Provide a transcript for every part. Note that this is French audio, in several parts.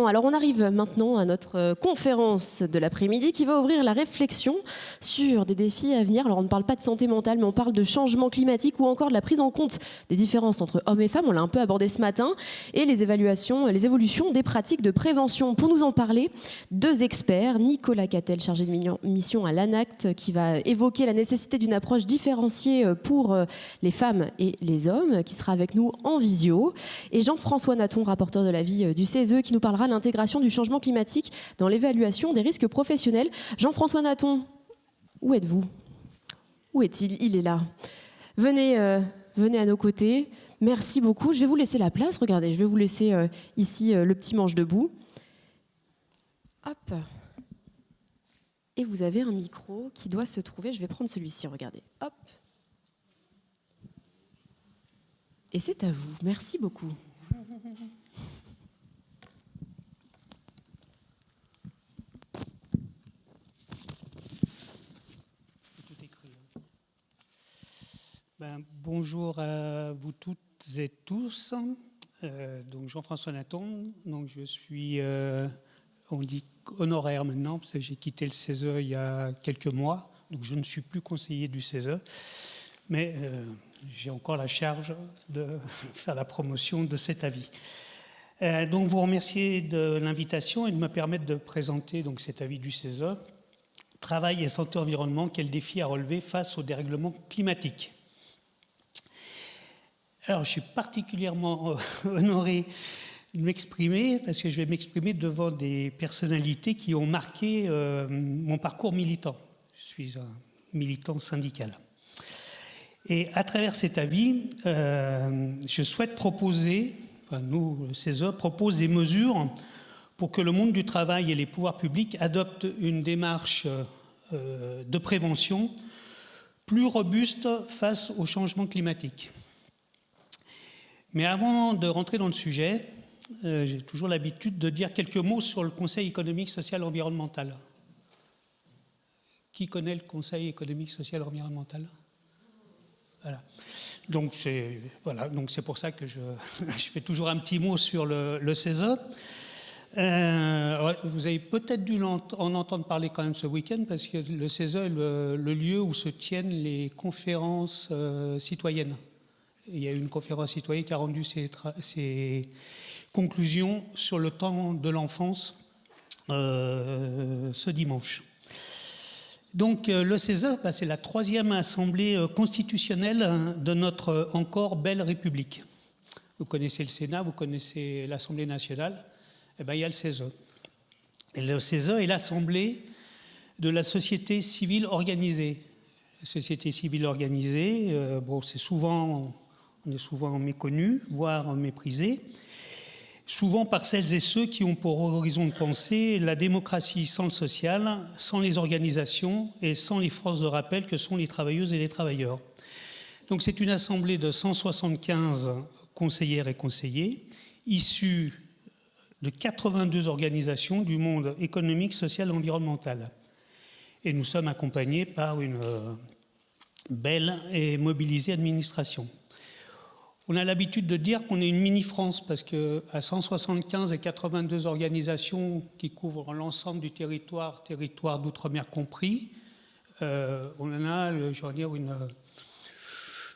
Alors on arrive maintenant à notre conférence de l'après-midi qui va ouvrir la réflexion sur des défis à venir. Alors on ne parle pas de santé mentale, mais on parle de changement climatique ou encore de la prise en compte des différences entre hommes et femmes. On l'a un peu abordé ce matin. Et les évolutions des pratiques de prévention. Pour nous en parler, deux experts. Nicolas Cattel, chargé de mission à l'ANACT, qui va évoquer la nécessité d'une approche différenciée pour les femmes et les hommes, qui sera avec nous en visio. Et Jean-François Natton, rapporteur de l'avis du CESE, qui nous parlera de l'intégration du changement climatique dans l'évaluation des risques professionnels. Jean-François Natton, où êtes-vous? Où est-il? Il est là. Venez à nos côtés. Merci beaucoup. Je vais vous laisser la place. Regardez, je vais vous laisser ici le petit manche debout. Hop. Et vous avez un micro qui doit se trouver. Je vais prendre celui-ci, regardez. Hop. Et c'est à vous. Merci beaucoup. Bonjour à vous toutes et tous. Donc Jean-François Natton. Donc je suis, on dit honoraire maintenant, parce que j'ai quitté le CESE il y a quelques mois. Donc je ne suis plus conseiller du CESE, mais j'ai encore la charge de faire la promotion de cet avis. Donc vous remercier de l'invitation et de me permettre de présenter donc cet avis du CESE. Travail et santé environnement, quel défi à relever face au dérèglement climatique? Alors, je suis particulièrement honoré de m'exprimer parce que je vais m'exprimer devant des personnalités qui ont marqué mon parcours militant. Je suis un militant syndical. Et à travers cet avis, je souhaite proposer, nous, le CESE, propose des mesures pour que le monde du travail et les pouvoirs publics adoptent une démarche de prévention plus robuste face au changement climatique. Mais avant de rentrer dans le sujet, j'ai toujours l'habitude de dire quelques mots sur le Conseil économique, social et environnemental. Qui connaît le Conseil économique, social et environnemental? Voilà. Donc c'est pour ça que je fais toujours un petit mot sur le CESE. Vous avez peut-être dû en entendre parler quand même ce week-end, parce que le CESE est le lieu où se tiennent les conférences citoyennes. Il y a eu une conférence citoyenne qui a rendu ses conclusions sur le temps de l'enfance ce dimanche. Donc le CESE, c'est la 3e assemblée constitutionnelle de notre encore belle République. Vous connaissez le Sénat, vous connaissez l'Assemblée nationale, et bien il y a le CESE. Et le CESE est l'assemblée de la société civile organisée. La société civile organisée, on est souvent méconnu, voire méprisé, souvent par celles et ceux qui ont pour horizon de pensée la démocratie sans le social, sans les organisations et sans les forces de rappel que sont les travailleuses et les travailleurs. Donc c'est une assemblée de 175 conseillères et conseillers, issus de 82 organisations du monde économique, social et environnemental. Et nous sommes accompagnés par une belle et mobilisée administration. On a l'habitude de dire qu'on est une mini-France parce qu'à 175 et 82 organisations qui couvrent l'ensemble du territoire d'outre-mer compris, on en a, je veux dire,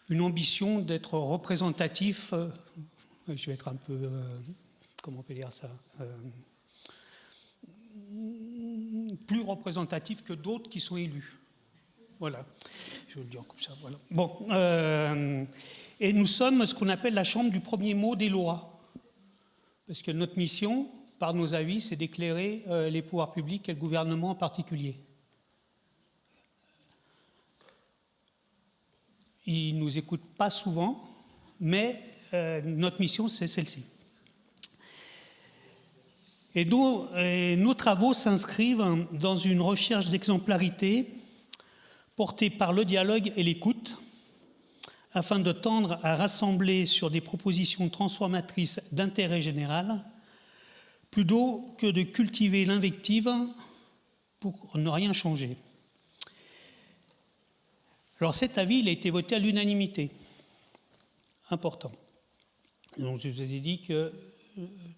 une ambition d'être représentatif, je vais être un peu, comment on peut dire ça, plus représentatif que d'autres qui sont élus. Voilà, je vais le dire comme ça, voilà. Bon, et nous sommes ce qu'on appelle la chambre du premier mot des lois. Parce que notre mission, par nos avis, c'est d'éclairer les pouvoirs publics et le gouvernement en particulier. Ils ne nous écoutent pas souvent, mais notre mission, c'est celle-ci. Et nos travaux s'inscrivent dans une recherche d'exemplarité portée par le dialogue et l'écoute, afin de tendre à rassembler sur des propositions transformatrices d'intérêt général, plutôt que de cultiver l'invective pour ne rien changer. Alors cet avis, il a été voté à l'unanimité. Important. Donc je vous ai dit que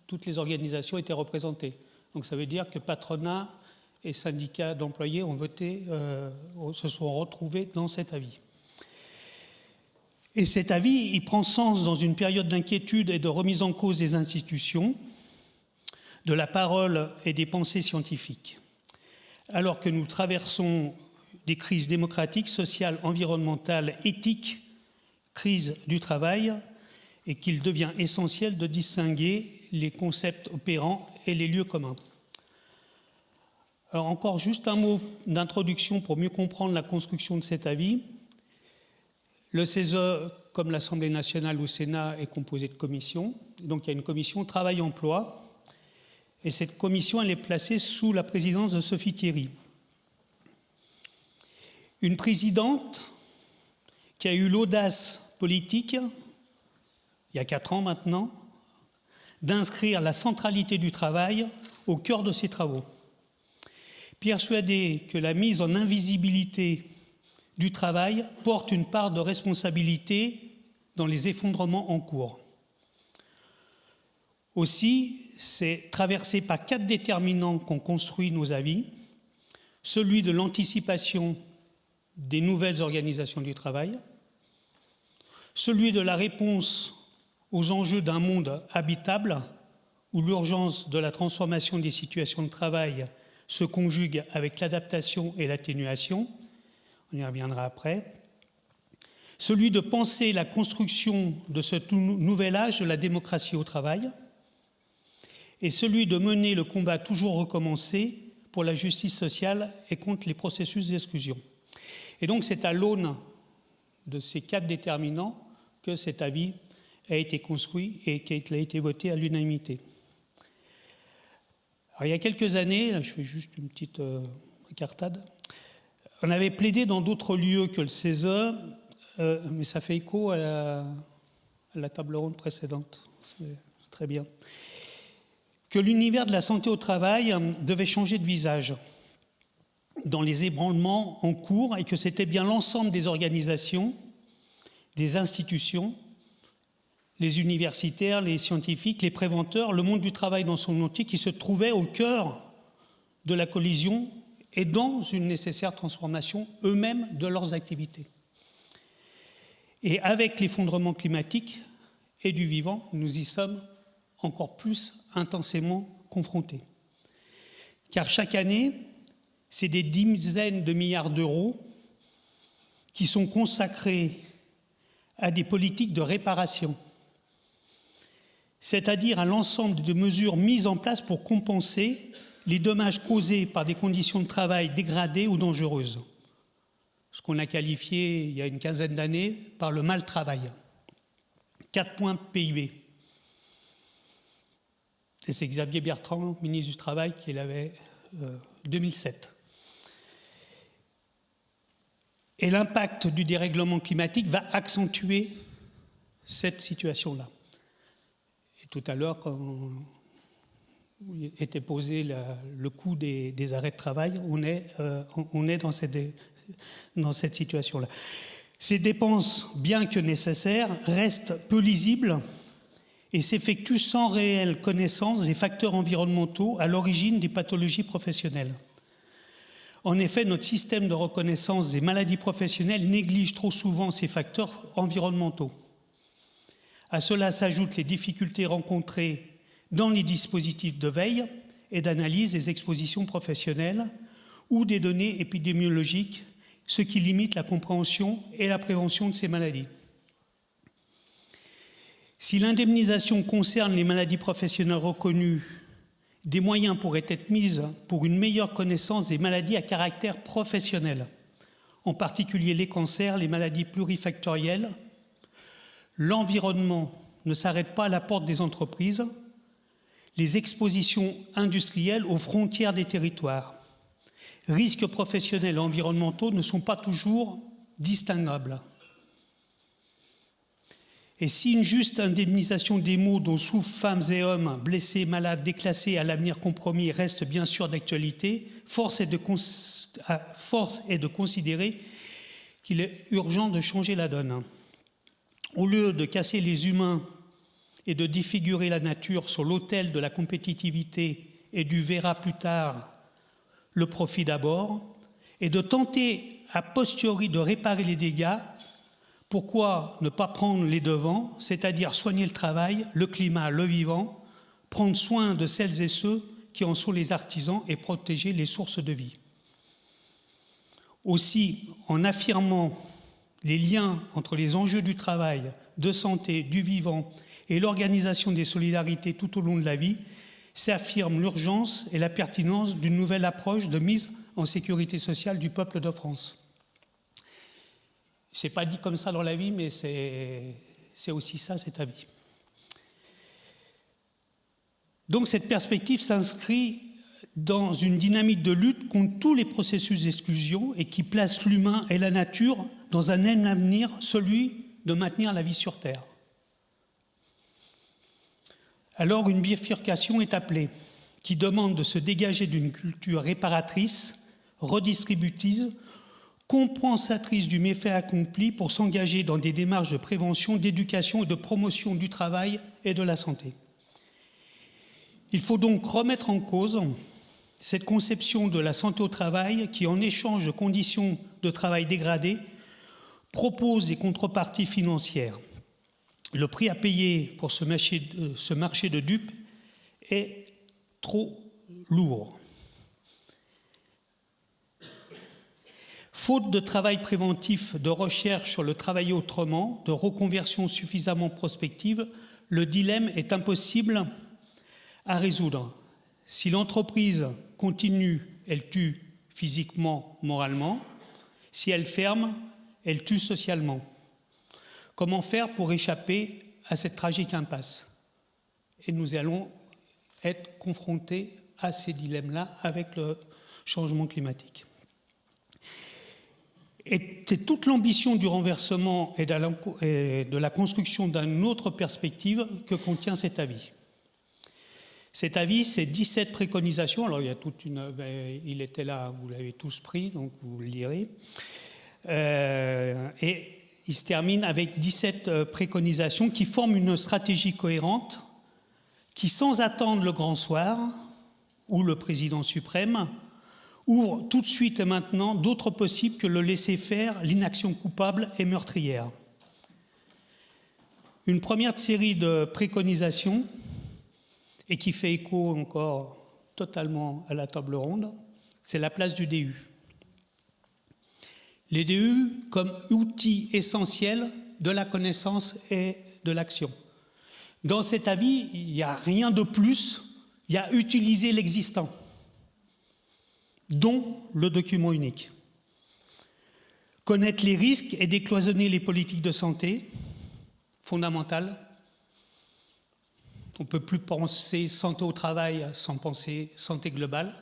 toutes les organisations étaient représentées. Donc ça veut dire que patronat et syndicats d'employés ont voté, se sont retrouvés dans cet avis. Et cet avis, il prend sens dans une période d'inquiétude et de remise en cause des institutions, de la parole et des pensées scientifiques. Alors que nous traversons des crises démocratiques, sociales, environnementales, éthiques, crise du travail, et qu'il devient essentiel de distinguer les concepts opérants et les lieux communs. Alors encore juste un mot d'introduction pour mieux comprendre la construction de cet avis. Le CESE, comme l'Assemblée nationale ou Sénat, est composé de commissions. Donc il y a une commission travail-emploi. Et cette commission, elle est placée sous la présidence de Sophie Thierry. Une présidente qui a eu l'audace politique, il y a 4 ans maintenant, d'inscrire la centralité du travail au cœur de ses travaux. Persuadée que la mise en invisibilité du travail porte une part de responsabilité dans les effondrements en cours. Aussi, c'est traversé par 4 déterminants qu'ont construit nos avis, celui de l'anticipation des nouvelles organisations du travail, celui de la réponse aux enjeux d'un monde habitable où l'urgence de la transformation des situations de travail se conjugue avec l'adaptation et l'atténuation, on y reviendra après, celui de penser la construction de ce tout nouvel âge de la démocratie au travail, et celui de mener le combat toujours recommencé pour la justice sociale et contre les processus d'exclusion. Et donc c'est à l'aune de ces 4 déterminants que cet avis a été construit et qu'il a été voté à l'unanimité. Alors, il y a quelques années, là, je fais juste une petite écartade, on avait plaidé dans d'autres lieux que le CESE, mais ça fait écho à la table ronde précédente. C'est très bien. Que l'univers de la santé au travail devait changer de visage dans les ébranlements en cours et que c'était bien l'ensemble des organisations, des institutions, les universitaires, les scientifiques, les préventeurs, le monde du travail dans son entier qui se trouvait au cœur de la collision et dans une nécessaire transformation eux-mêmes de leurs activités. Et avec l'effondrement climatique et du vivant, nous y sommes encore plus intensément confrontés. Car chaque année, c'est des dizaines de milliards d'euros qui sont consacrés à des politiques de réparation, c'est-à-dire à l'ensemble de mesures mises en place pour compenser les dommages causés par des conditions de travail dégradées ou dangereuses, ce qu'on a qualifié il y a une quinzaine d'années par le mal-travail. 4 points de PIB. Et c'est Xavier Bertrand, ministre du Travail, qui l'avait 2007. Et l'impact du dérèglement climatique va accentuer cette situation-là. Et tout à l'heure, quand était posé le coût des arrêts de travail, on est dans cette situation-là. Ces dépenses, bien que nécessaires, restent peu lisibles et s'effectuent sans réelle connaissance des facteurs environnementaux à l'origine des pathologies professionnelles. En effet, notre système de reconnaissance des maladies professionnelles néglige trop souvent ces facteurs environnementaux. À cela s'ajoutent les difficultés rencontrées dans les dispositifs de veille et d'analyse des expositions professionnelles ou des données épidémiologiques, ce qui limite la compréhension et la prévention de ces maladies. Si l'indemnisation concerne les maladies professionnelles reconnues, des moyens pourraient être mis pour une meilleure connaissance des maladies à caractère professionnel, en particulier les cancers, les maladies plurifactorielles. L'environnement ne s'arrête pas à la porte des entreprises, les expositions industrielles aux frontières des territoires. Risques professionnels et environnementaux ne sont pas toujours distinguables. Et si une juste indemnisation des maux dont souffrent femmes et hommes, blessés, malades, déclassés, à l'avenir compromis, reste bien sûr d'actualité, force est de considérer qu'il est urgent de changer la donne. Au lieu de casser les humains et de défigurer la nature sur l'autel de la compétitivité et du verra plus tard le profit d'abord, et de tenter a posteriori de réparer les dégâts, pourquoi ne pas prendre les devants, c'est-à-dire soigner le travail, le climat, le vivant, prendre soin de celles et ceux qui en sont les artisans et protéger les sources de vie. Aussi, en affirmant les liens entre les enjeux du travail, de santé, du vivant et l'organisation des solidarités tout au long de la vie, s'affirme l'urgence et la pertinence d'une nouvelle approche de mise en sécurité sociale du peuple de France. Ce n'est pas dit comme ça dans la vie, mais c'est aussi ça, cet avis. Donc cette perspective s'inscrit dans une dynamique de lutte contre tous les processus d'exclusion et qui place l'humain et la nature dans un même avenir, celui de maintenir la vie sur Terre. Alors une bifurcation est appelée, qui demande de se dégager d'une culture réparatrice, redistributive, compensatrice du méfait accompli pour s'engager dans des démarches de prévention, d'éducation et de promotion du travail et de la santé. Il faut donc remettre en cause cette conception de la santé au travail qui, en échange de conditions de travail dégradées, propose des contreparties financières. Le prix à payer pour ce marché de dupes est trop lourd. Faute de travail préventif, de recherche sur le travail autrement, de reconversion suffisamment prospective, le dilemme est impossible à résoudre. Si l'entreprise continue, elle tue physiquement, moralement. Si elle ferme, elle tue socialement. Comment faire pour échapper à cette tragique impasse? Et nous allons être confrontés à ces dilemmes-là avec le changement climatique. Et c'est toute l'ambition du renversement et de la construction d'une autre perspective que contient cet avis. Cet avis, c'est 17 préconisations. Alors, il y a toute une... il était là, vous l'avez tous pris, donc vous le lirez. Et il se termine avec 17 préconisations qui forment une stratégie cohérente qui, sans attendre le grand soir ou le président suprême, ouvre tout de suite et maintenant d'autres possibles que le laisser-faire, l'inaction coupable et meurtrière. Une première série de préconisations, et qui fait écho encore totalement à la table ronde, c'est la place du DU. Les DU comme outil essentiel de la connaissance et de l'action. Dans cet avis, il n'y a rien de plus, il y a utiliser l'existant, dont le document unique. Connaître les risques et décloisonner les politiques de santé, fondamentales. On ne peut plus penser santé au travail sans penser santé globale.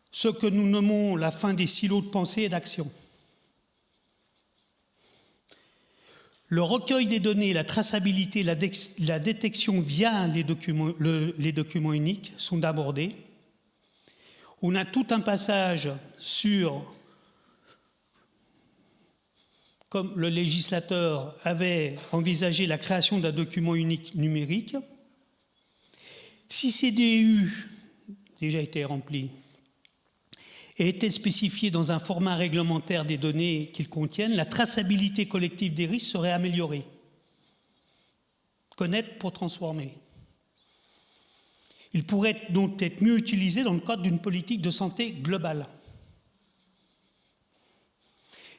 Ce que nous nommons la fin des silos de pensée et d'action. Le recueil des données, la traçabilité, la détection via les documents uniques sont abordés. On a tout un passage sur, comme le législateur avait envisagé la création d'un document unique numérique. Si ces DU déjà été remplis et étaient spécifiés dans un format réglementaire des données qu'ils contiennent, la traçabilité collective des risques serait améliorée. Connaître pour transformer. Il pourrait donc être mieux utilisé dans le cadre d'une politique de santé globale.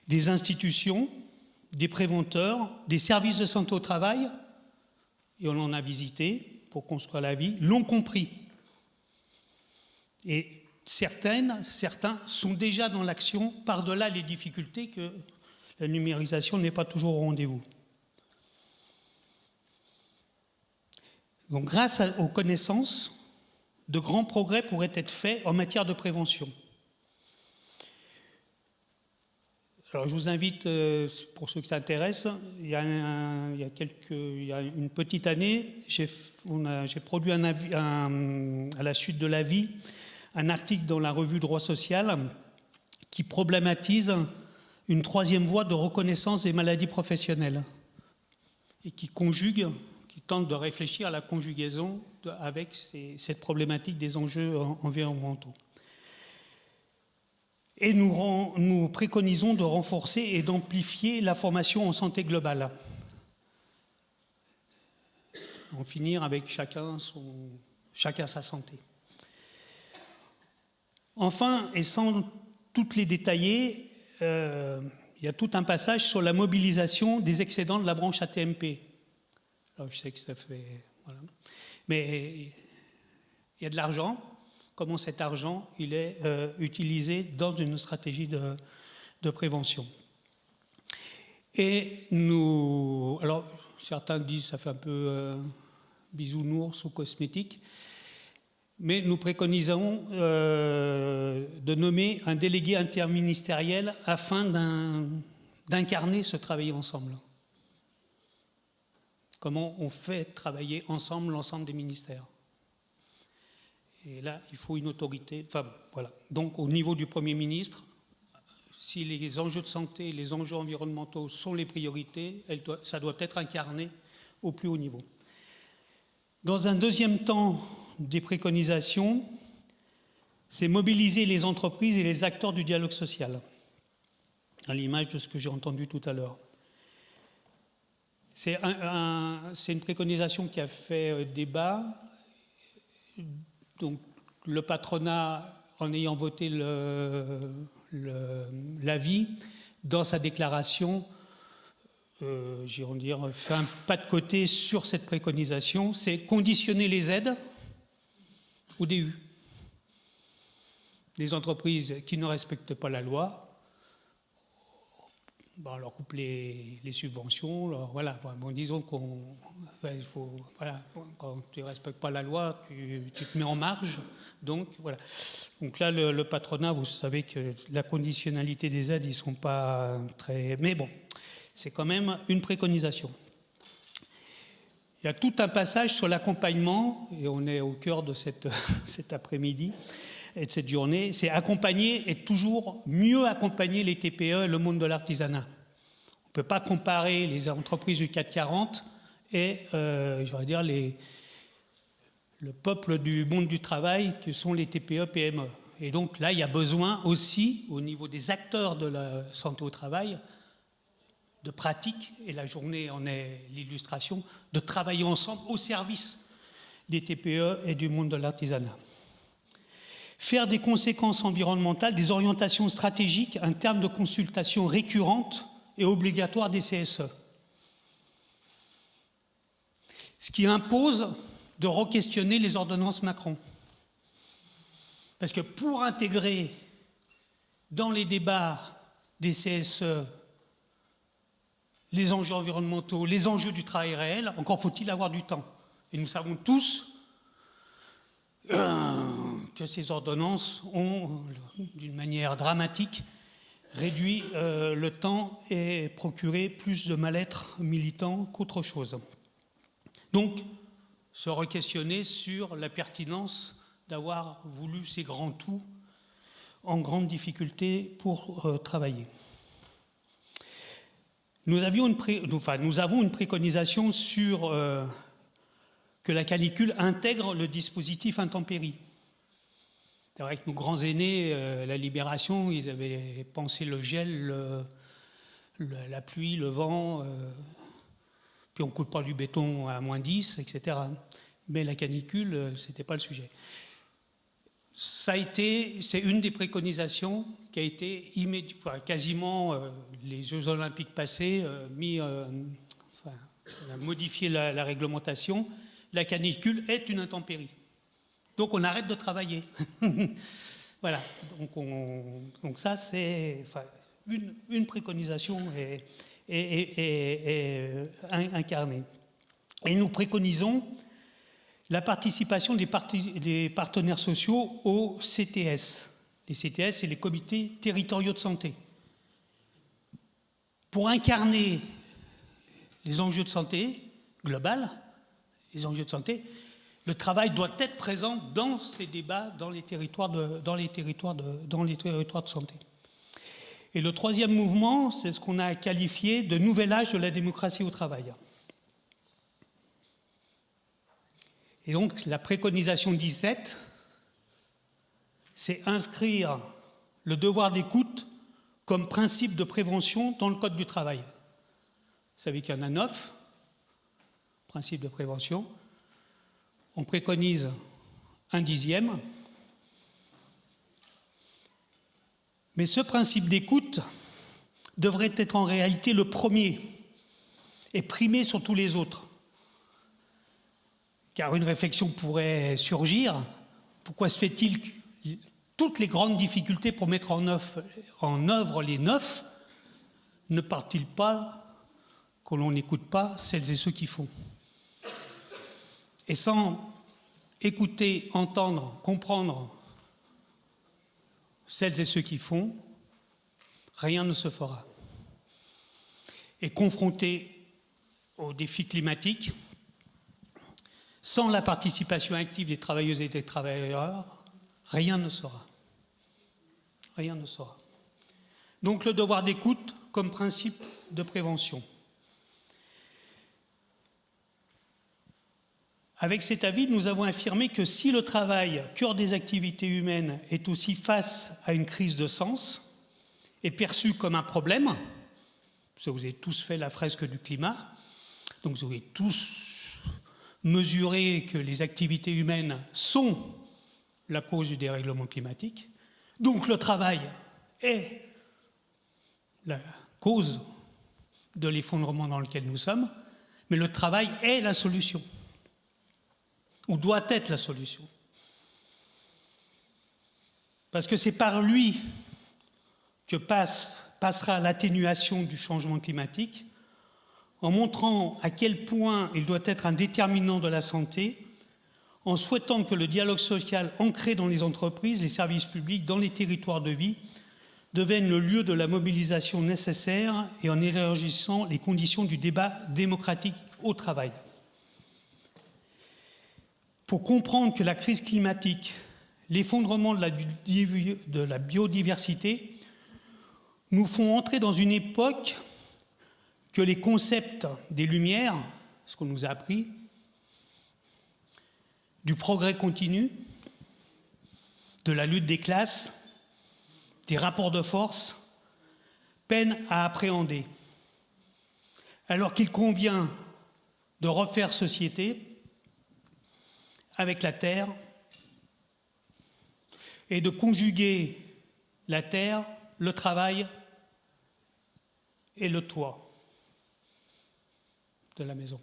Des institutions, des préventeurs, des services de santé au travail, et on en a visité pour construire la vie, l'ont compris. Et certains sont déjà dans l'action par-delà les difficultés que la numérisation n'est pas toujours au rendez-vous. Donc, grâce aux connaissances, de grands progrès pourraient être faits en matière de prévention. Alors, je vous invite, pour ceux qui s'intéressent, il y a une petite année, j'ai produit à la suite de l'avis un article dans la revue Droit Social qui problématise une troisième voie de reconnaissance des maladies professionnelles. et qui tente de réfléchir à la conjugaison avec cette problématique des enjeux environnementaux. Et nous préconisons de renforcer et d'amplifier la formation en santé globale. En finir avec chacun sa santé. Enfin, et sans toutes les détailler, il y a tout un passage sur la mobilisation des excédents de la branche AT-MP. Alors, je sais que ça fait... Voilà. Mais il y a de l'argent. Comment cet argent il est utilisé dans une stratégie de prévention. Et nous... Alors, certains disent que ça fait un peu bisounours ou cosmétique, mais nous préconisons de nommer un délégué interministériel afin d'incarner ce travail ensemble. Comment on fait travailler ensemble l'ensemble des ministères. Et là, il faut une autorité. Enfin, voilà. Donc, au niveau du Premier ministre, si les enjeux de santé, les enjeux environnementaux sont les priorités, ça doit être incarné au plus haut niveau. Dans un deuxième temps des préconisations, c'est mobiliser les entreprises et les acteurs du dialogue social, à l'image de ce que j'ai entendu tout à l'heure. C'est une préconisation qui a fait débat. Donc, le patronat, en ayant voté l'avis, dans sa déclaration, fait un pas de côté sur cette préconisation, c'est conditionner les aides au DU. Les entreprises qui ne respectent pas la loi, on leur coupe les subventions, voilà. Bon, disons quand tu ne respectes pas la loi, tu te mets en marge. Donc, voilà. Donc là, le patronat, vous savez que la conditionnalité des aides, ils ne sont pas très... Mais bon, c'est quand même une préconisation. Il y a tout un passage sur l'accompagnement, et on est au cœur de cet après-midi et de cette journée, c'est accompagner et toujours mieux accompagner les TPE et le monde de l'artisanat. On ne peut pas comparer les entreprises du CAC 40 et, le peuple du monde du travail que sont les TPE-PME. Et donc là, il y a besoin aussi, au niveau des acteurs de la santé au travail, de pratique, et la journée en est l'illustration, de travailler ensemble au service des TPE et du monde de l'artisanat. Faire des conséquences environnementales, des orientations stratégiques, un terme de consultation récurrente et obligatoire des CSE. Ce qui impose de re-questionner les ordonnances Macron. Parce que pour intégrer dans les débats des CSE les enjeux environnementaux, les enjeux du travail réel, encore faut-il avoir du temps. Et nous savons tous que ces ordonnances ont, d'une manière dramatique, réduit le temps et procuré plus de mal-être militant qu'autre chose. Donc, se re-questionner sur la pertinence d'avoir voulu ces grands tout en grande difficulté pour travailler. Nous avons une préconisation sur que la canicule intègre le dispositif intempéries. C'est vrai que nos grands aînés, la Libération, ils avaient pensé le gel, la pluie, le vent, puis on ne coule pas du béton à moins 10, etc. Mais la canicule, ce n'était pas le sujet. C'est une des préconisations qui a été quasiment les Jeux Olympiques passés, on a modifié la réglementation. La canicule est une intempérie. Donc on arrête de travailler. Voilà. Donc ça, c'est une préconisation incarnée. Et nous préconisons la participation des partenaires sociaux aux CTS. Les CTS, c'est les comités territoriaux de santé. Pour incarner les enjeux de santé globales, les enjeux de santé, le travail doit être présent dans ces débats, dans les territoires de santé. Et le troisième mouvement, c'est ce qu'on a qualifié de nouvel âge de la démocratie au travail. Et donc la préconisation 17, c'est inscrire le devoir d'écoute comme principe de prévention dans le Code du travail. Vous savez qu'il y en a 9 principes de prévention. On préconise un 10e. Mais ce principe d'écoute devrait être en réalité le premier et primer sur tous les autres. Car une réflexion pourrait surgir. Pourquoi se fait-il que toutes les grandes difficultés pour mettre en œuvre les 9 ne partent-ils pas que l'on n'écoute pas celles et ceux qui font? Et sans écouter, entendre, comprendre celles et ceux qui font, rien ne se fera. Et confronté aux défis climatiques, sans la participation active des travailleuses et des travailleurs, rien ne sera. Rien ne sera. Donc le devoir d'écoute comme principe de prévention. Avec cet avis, nous avons affirmé que si le travail, cœur des activités humaines, est aussi face à une crise de sens, est perçu comme un problème, parce que vous avez tous fait la fresque du climat, donc vous avez tous mesuré que les activités humaines sont la cause du dérèglement climatique, donc le travail est la cause de l'effondrement dans lequel nous sommes, mais le travail est la solution, ou doit être la solution. Parce que c'est par lui que passera l'atténuation du changement climatique, en montrant à quel point il doit être un déterminant de la santé, en souhaitant que le dialogue social ancré dans les entreprises, les services publics, dans les territoires de vie, devienne le lieu de la mobilisation nécessaire et en élargissant les conditions du débat démocratique au travail. Pour comprendre que la crise climatique, l'effondrement de la biodiversité nous font entrer dans une époque que les concepts des Lumières, ce qu'on nous a appris, du progrès continu, de la lutte des classes, des rapports de force, peinent à appréhender. Alors qu'il convient de refaire société avec la terre et de conjuguer la terre, le travail et le toit de la maison.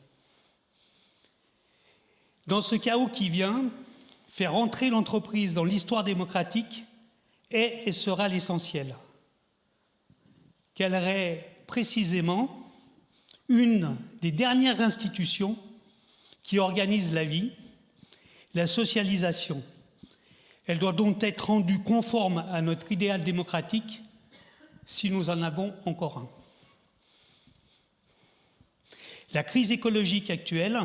Dans ce chaos qui vient, faire entrer l'entreprise dans l'histoire démocratique est et sera l'essentiel. Qu'elle est précisément une des dernières institutions qui organise la vie, la socialisation. Elle doit donc être rendue conforme à notre idéal démocratique si nous en avons encore un. La crise écologique actuelle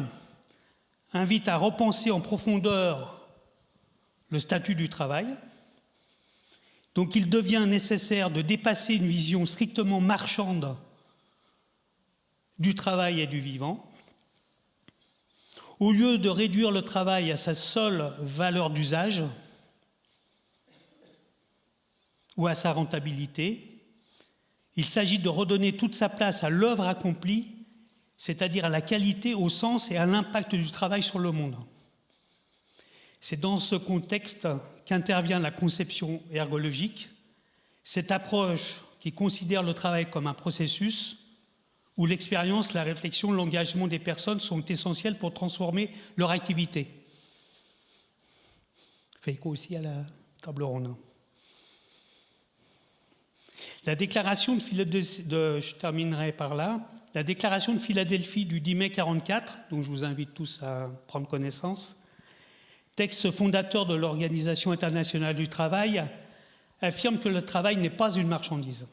invite à repenser en profondeur le statut du travail. Donc il devient nécessaire de dépasser une vision strictement marchande du travail et du vivant. Au lieu de réduire le travail à sa seule valeur d'usage ou à sa rentabilité, il s'agit de redonner toute sa place à l'œuvre accomplie, c'est-à-dire à la qualité, au sens et à l'impact du travail sur le monde. C'est dans ce contexte qu'intervient la conception ergologique, cette approche qui considère le travail comme un processus où l'expérience, la réflexion, l'engagement des personnes sont essentiels pour transformer leur activité. Fait écho aussi à la table ronde. La déclaration de Philadelphie, je terminerai par là, la déclaration de Philadelphie du 10 mai 1944, dont je vous invite tous à prendre connaissance, texte fondateur de l'Organisation internationale du travail, affirme que le travail n'est pas une marchandise.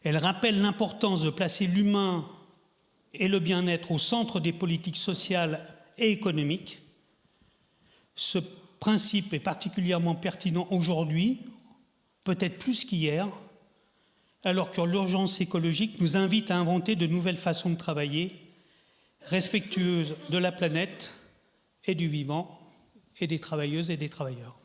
Elle rappelle l'importance de placer l'humain et le bien-être au centre des politiques sociales et économiques. Ce principe est particulièrement pertinent aujourd'hui, peut-être plus qu'hier, alors que l'urgence écologique nous invite à inventer de nouvelles façons de travailler, respectueuses de la planète, et du vivant et des travailleuses et des travailleurs.